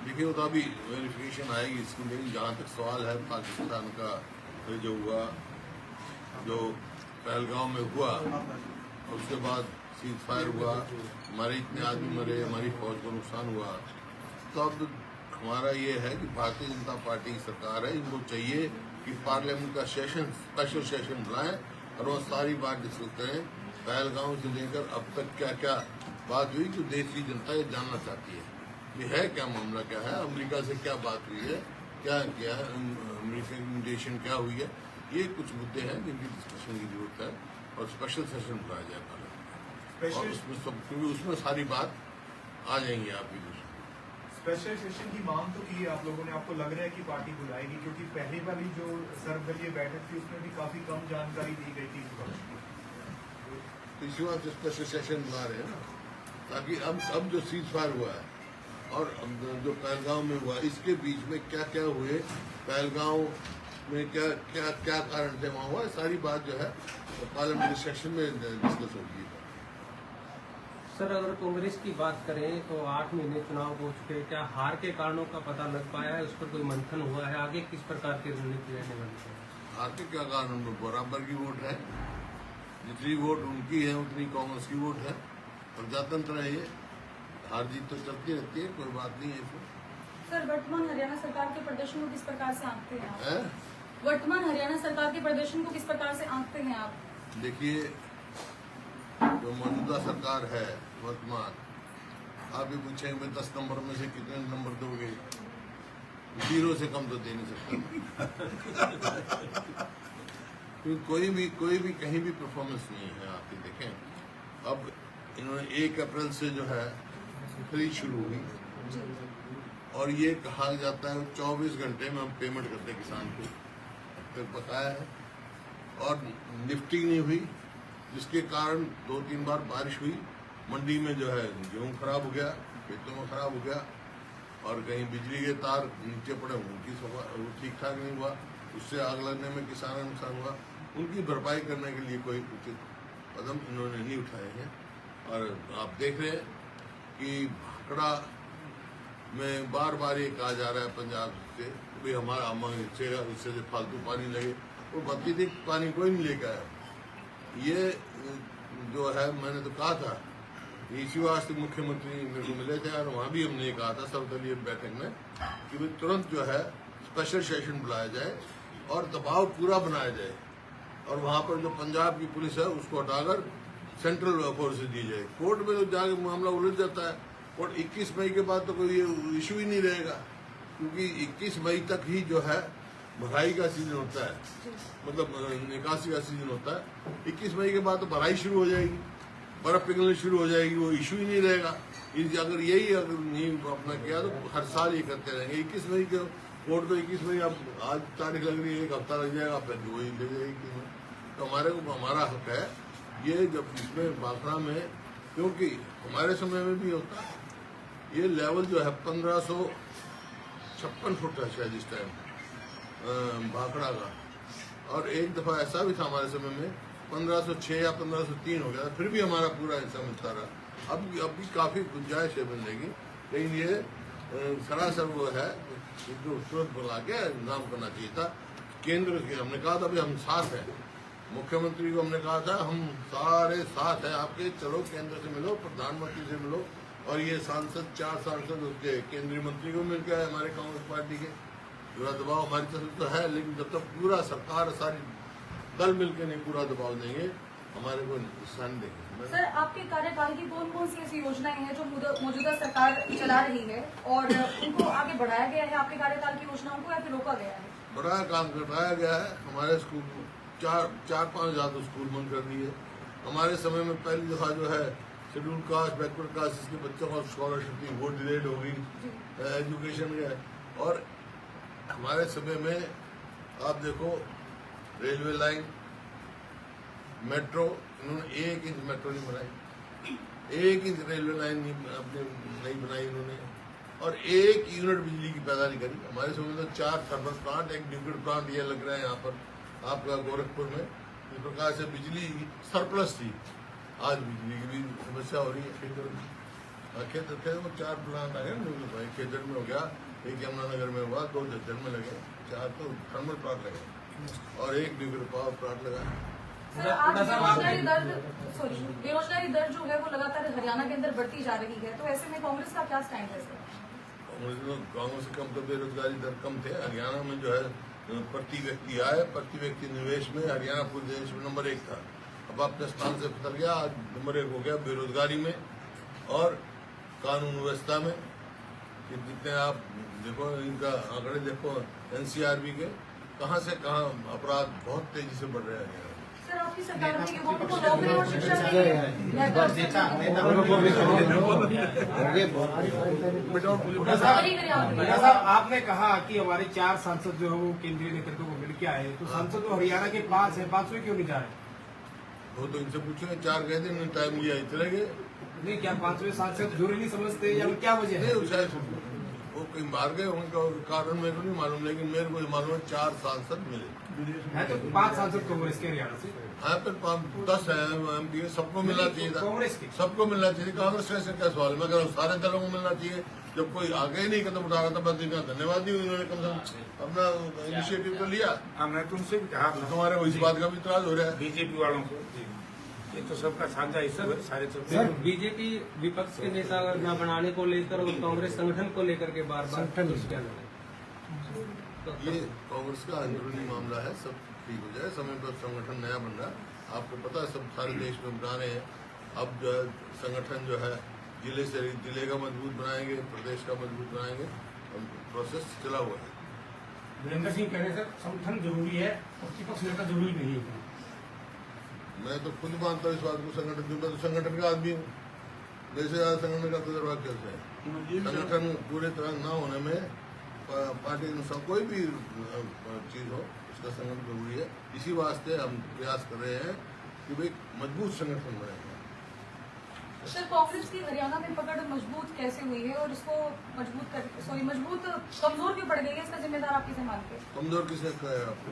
देखिए वो तो अभी वेरिफिकेशन आएगी इसकी, लेकिन जहाँ तक सवाल है पाकिस्तान का, तो जो हुआ, जो पहलगांव में हुआ और उसके बाद सीज फायर हुआ, हमारे इतने आदमी मरे, हमारी फौज को नुकसान हुआ, तो अब हमारा ये है कि भारतीय जनता पार्टी की सरकार है, इनको चाहिए कि पार्लियामेंट का सेशन, स्पेशल सेशन बुलाएं और वो सारी बात डिस्कस करें। पहलगांव से लेकर अब तक क्या क्या बात हुई, जो देश की जनता ये जानना चाहती है, ये है क्या मामला, क्या है, अमेरिका से क्या बात हुई है, क्या क्या अमेरिकन इन्विटेशन क्या हुई है, ये कुछ मुद्दे हैं जिनकी डिस्कशन की जरूरत है और स्पेशल सेशन बुलाया जाए पार्लियामेंट, और उसमें सब, क्योंकि उसमें सारी बात आ जाएंगी आपकी। स्पेशल सेशन की मांग तो की है आप लोगों ने, आपको लग रहा है कि पार्टी बुलाएगी? क्योंकि पहली वाली जो सर्वदलीय बैठक थी उसमें भी काफी कम जानकारी दी गई थी इस बारे में। तो इसी बात से स्पेशल सेशन बुला रहे हैं ना, ताकि अब जो सीज फायर हुआ है और जो पहलगांव में हुआ, इसके बीच में क्या क्या हुए, पहलगांव में क्या क्या क्या कारण थे वहाँ हुआ, सारी बात जो है पार्लियामेंट्री सेशन में डिस्कस होगी। सर, अगर कांग्रेस की बात करें तो 8 महीने चुनाव हो चुके, क्या हार के कारणों का पता लग पाया है? उस पर कोई मंथन हुआ है? आगे किस प्रकार की रणनीति रहने वाली है? हार के क्या कारण, बराबर की वोट है, जितनी वोट उनकी है उतनी कांग्रेस की वोट है, प्रजातंत्र है ये, हार जीत तो चलती रहती है, कोई बात नहीं है इसमें। सर, वर्तमान हरियाणा सरकार के प्रदर्शन को किस प्रकार से आंकते हैं आप? वर्तमान हरियाणा सरकार के प्रदर्शन को किस प्रकार से आंकते हैं आप? देखिए, जो मौजूदा सरकार है वर्तमान, आप ये पूछेंगे 10 नंबर में से कितने नंबर दोगे, 0 से कम तो दे नहीं सकते। क्योंकि कोई भी कहीं भी परफॉर्मेंस नहीं है। आप ये देखें, अब इन्होंने 1 अप्रैल से जो है खरीद शुरू हुई और ये कहा जाता है 24 घंटे में हम पेमेंट करते हैं किसान को, फिर बकाया है, और लिफ्टिंग नहीं हुई, जिसके कारण 2-3 बार बारिश हुई, मंडी में जो है गेहूँ खराब हो गया, खेतों में खराब हो गया, और कहीं बिजली के तार नीचे पड़े, उनकी ठीक ठाक नहीं हुआ, उससे आग लगने में किसान का नुकसान हुआ। उनकी भरपाई करने के लिए कोई उचित कदम इन्होंने नहीं उठाए हैं। और आप देख रहे हैं कि भाखड़ा में बार बार ये कहा जा रहा है पंजाब से, भाई हमारा इससे जो फालतू पानी लगे, वो भक्ति पानी कोई नहीं लेकर आया। ये जो है, मैंने तो कहा था, इसी वास्ते मुख्यमंत्री मेरे को मिले थे और वहाँ भी हमने ये कहा था सर्वदलीय बैठक में कि भाई तुरंत जो है स्पेशल सेशन बुलाया जाए और दबाव पूरा बनाया जाए, और वहाँ पर जो पंजाब की पुलिस है उसको हटाकर सेंट्रल फोर्स दी जाए। कोर्ट में तो जाके मामला उलझ जाता है, और 21 मई के बाद तो कोई इशू ही नहीं रहेगा, क्योंकि 21 मई तक ही जो है भराई का सीजन होता है, मतलब निकासी का सीजन होता है। 21 मई के बाद तो भराई शुरू हो जाएगी, बर्फ पिघलनी शुरू हो जाएगी, वो इशू ही नहीं रहेगा। अगर यही अगर नहीं अपना किया तो हर साल ये करते रहेंगे। 21 मई के कोर्ट तो 21 मई, अब आज तारीख लग रही है, 1 हफ्ता लग जाएगा, फिर वही ले जाएगी। तो हमारा हक है ये, जब इसमें भाखड़ा में, क्योंकि हमारे समय में भी होता, ये लेवल जो है 1556 फुट है शायद इस टाइम भाखड़ा का, और एक दफा ऐसा भी था हमारे समय में 1506 या 1503 हो गया था, फिर भी हमारा पूरा हिस्सा मिलता रहा। अब भी काफी गुंजाइश है मिलने की, लेकिन ये सरासर वो है जो तुरंत बुला के नाम करना चाहिए था। केंद्र के हमने कहा था भाई हम साथ हैं, मुख्यमंत्री को हमने कहा था हम सारे साथ हैं आपके, चलो केंद्र से मिलो, प्रधानमंत्री से मिलो, और ये सांसद 4 सांसद उसके केंद्रीय मंत्री को मिल गए हमारे कांग्रेस पार्टी के। पूरा दबाव हमारी तरफ तो है, लेकिन जब तक पूरा सरकार सारी दल मिलकर नहीं पूरा दबाव देंगे, हमारे को नुकसान देंगे। सर, आपके कार्यकाल की कौन कौन सी ऐसी योजनाएं हैं जो मौजूदा सरकार चला रही है और उनको आगे बढ़ाया गया है आपके कार्यकाल की योजनाओं को, या फिर रोका गया है? बड़ा काम करवाया गया है। हमारे स्कूल 4-5 ज्यादा स्कूल बंद कर दिए। हमारे समय में पहली दफा जो है शेड्यूल कास्ट, बैकवर्ड कास्ट के बच्चों को स्कॉलरशिप थी, वो डिलेड हो गई एजुकेशन का। और हमारे समय में आप देखो, रेलवे लाइन, मेट्रो, इन्होंने 1 इंच मेट्रो नहीं बनाई, 1 इंच रेलवे लाइन नहीं बनाई इन्होंने, और 1 यूनिट बिजली की पैदा नहीं करी। हमारे समय में तो 4 थर्मल प्लांट, 1 न्यूक्लियर प्लांट ये लग रहा है यहाँ पर आपका गोरखपुर में। इस प्रकार से बिजली सरप्लस थी, आज बिजली की भी समस्या हो रही है। खेतर थे वो 4 प्लांट आए ना, एक खेतर में हो गया, एक यमुनानगर में हुआ, 2 झज्जर में लगे, 4 तो थर्मल प्लांट लगे और एक न्यूक्लियर पावर प्लांट लगा। सर आज बेरोजगारी दर जो है वो लगातार हरियाणा के अंदर बढ़ती जा रही है, तो ऐसे में कांग्रेस का क्या स्टैंड है सर? कांग्रेस से कम तो बेरोजगारी दर कम थे। हरियाणा में जो है प्रति व्यक्ति आय, प्रति व्यक्ति निवेश में हरियाणा पूरे देश में नंबर 1 था। अब अपने स्थान से फिसल गया, आज नंबर 1 हो गया बेरोजगारी में और कानून व्यवस्था में। कि जितने आप देखो, इनका आंकड़े देखो एनसीआरबी के, कहां से कहां अपराध बहुत तेजी से बढ़ रहे हैं हरियाणा। सर आपकी सरकार ने युवाओं को नौकरी और शिक्षा के लिए साहब, आपने कहा कि हमारे 4 सांसद जो है वो केंद्रीय नेतृत्व को मिलकर आए, तो सांसद तो हरियाणा के 5 है, 5वें क्यों नहीं जा रहे? वो तो इनसे पूछेंगे, 4 गए थे, उन्होंने टाइम लिया, चले गए। नहीं, क्या 5वें सांसद जरूरी नहीं समझते या क्या वजह है? नहीं, शायद वो कहीं मार गए, उनका कारण मेरे को नहीं मालूम, लेकिन मेरे को मालूम है 4 सांसद मिले है। तो 5 सांसद कांग्रेस के हरियाणा से, हाँ, फिर 10 है MP, सबको मिलना चाहिए था, कांग्रेस की सबको मिलना चाहिए। कांग्रेस का ऐसा क्या सवाल? मैं कह रहा हूँ सारे दलों को मिलना चाहिए। जब कोई आगे ही नहीं कदम उठा रहा था, बस इनका धन्यवाद ही, उन्होंने कम से कम अपना इनिशिएटिव तो लिया। हमने तुमसे भी कहा था, तुम्हारे को इस बात का भी इतराज हो रहा है। बीजेपी वालों को, ये तो सबका साझा हिस्सा है, सारे सर बीजेपी विपक्ष के नेता न बनाने को लेकर और कांग्रेस संगठन को लेकर के बार बार क्या ये कांग्रेस का अंदरूनी मामला है, सब ठीक हो जाए, समय पर संगठन नया बन रहा है। आपको पता है, सब सारे देश में बना रहे हैं। अब जो है संगठन जो है जिले से जिले का मजबूत बनाएंगे, प्रदेश का मजबूत बनाएंगे, प्रोसेस चला हुआ है। वीरेंद्र सिंह कह रहे सर संगठन जरूरी है और विपक्ष नेता जरूरी नहीं है। मैं तो खुद मानता हूँ इस बात को, संगठन मैं तो संगठन का आदमी हूँ। मेरे से ज्यादा संगठन का तजर्बा कैसे है? संगठन पूरे तरह न होने में पार्टी अनुसार कोई भी चीज हो, उसका संगठन जरूरी है। इसी वास्ते हम प्रयास कर रहे हैं कि भाई मजबूत संगठन बनेगा। सर कांग्रेस की हरियाणा में पकड़ मजबूत कैसे हुई है और इसको मजबूत कमजोर क्यों पड़ गई है, इसका जिम्मेदार आप किसे मानते हैं? कमजोर किसे कहा है आपको?